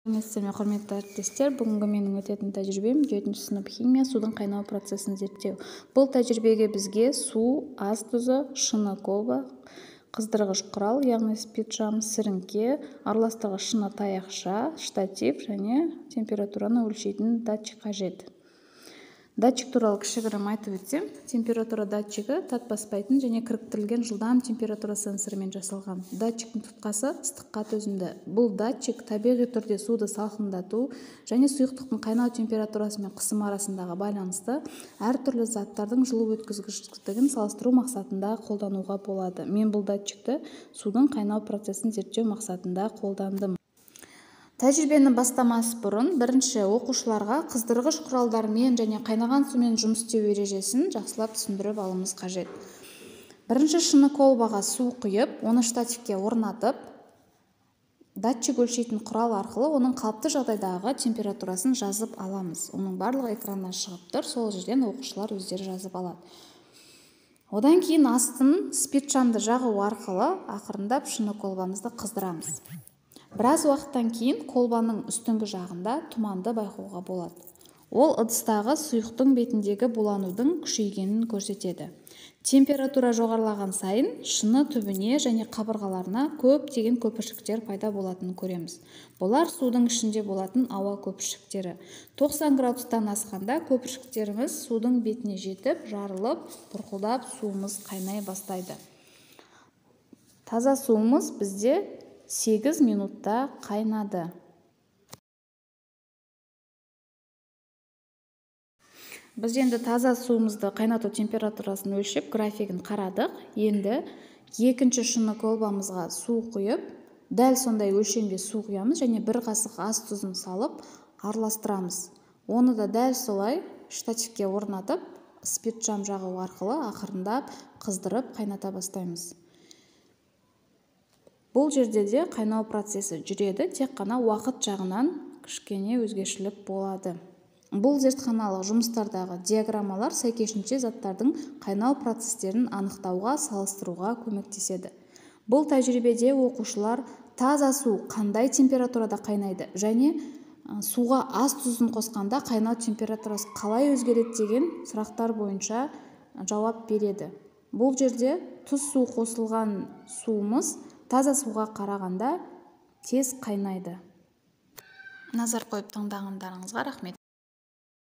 Сәлеметсіздер ме, құрметті әріптестер. Бүгінгі менің өтетін тәжірибем 7 сынып химия судың қайнау процесін зерттеу. Бұл тәжірибеге бізге су, ас тұзы, шыны колба, қыздырғыш құрал, яғни спиртжам, сіріңке, араластырғыш шыны таяқша, штатив және температураны өлшейтін датчик қажет. Датчик туралы кішігірім айтып өтсем, температура датчигі тат баспайтын және кіріктірілген жылдам температура сенсорымен жасалған. Датчиктің тұтқасы ыстыққа төзімді. Бұл датчик табиғи түрде суды салқындату және сұйықтықтың қайнау температурасы мен қысымы арасындағы байланысты әртүрлі заттардың жылу өткізгіштігін салыстыру мақсатында қолдануға болады. Мен бұл датчикті судың қайнау процесін зерттеу мақсатында қолдандым. Тәжірибені бастамас бұрын бірінші оқушыларға қыздырғыш құралдармен және қайнаған сумен жұмыс істеу ережесін жақсылап түсіндіріп алуымыз қажет. Бірінші шыны колбаға су құйып, оны штативке орнатып, датчик өлшейтін құрал арқылы оның қалыпты жағдайдағы температурасын жазып аламыз. Оның барлығы экраннан шығып тұр, сол жерден оқушылар өздері жазып алады. Одан кейін астын спиртжамды жағу арқылы ақырындап шыны колбамызды қыздырамыз. Біраз уақыттан кейін колбаның үстіңгі жағында тұманды байқауға болады. Ол ыдыстағы сұйықтың бетіндегі буланудың күшейгенін көрсетеді. Температура жоғарылаған сайын шыны түбіне және қабырғаларына көптеген көпіршіктер пайда болатынын көреміз. Бұлар судың ішінде болатын ауа көпіршіктері. 90 градустан асқанда көпіршіктеріміз судың бетіне жетіп, жарылып, бұрқылдап суымыз қайнай бастайды. Таза суымыз бізде 8 минутта қайнады. Біз енді таза суымызды қайнату температурасын өлшеп, графигін қарадық. Енді екінші шыны колбамызға су құйып, дәл сондай өлшемде су құямыз және бір қасық ас тұзын салып араластырамыз. Оны да дәл солай штативке орнатып, спиртжам жағу арқылы ақырындап қыздырып қайната бастаймыз. Бұл жерде де қайнау процесі жүреді, тек қана уақыт жағынан кішкене өзгешілік болады. Бұл зертханалық жұмыстардағы диаграммалар сәйкесінше заттардың қайнау процестерін анықтауға, салыстыруға көмектеседі. Бұл тәжірибеде оқушылар таза су қандай температурада қайнайды және суға ас тұзын қосқанда қайнау температурасы қалай өзгереді деген сұрақтар бойынша жауап береді. Бұл жерде тұз су қосылған суымыз таза суға қарағанда тез қайнайды. Назар қойып тыңдағандарыңызға рахмет.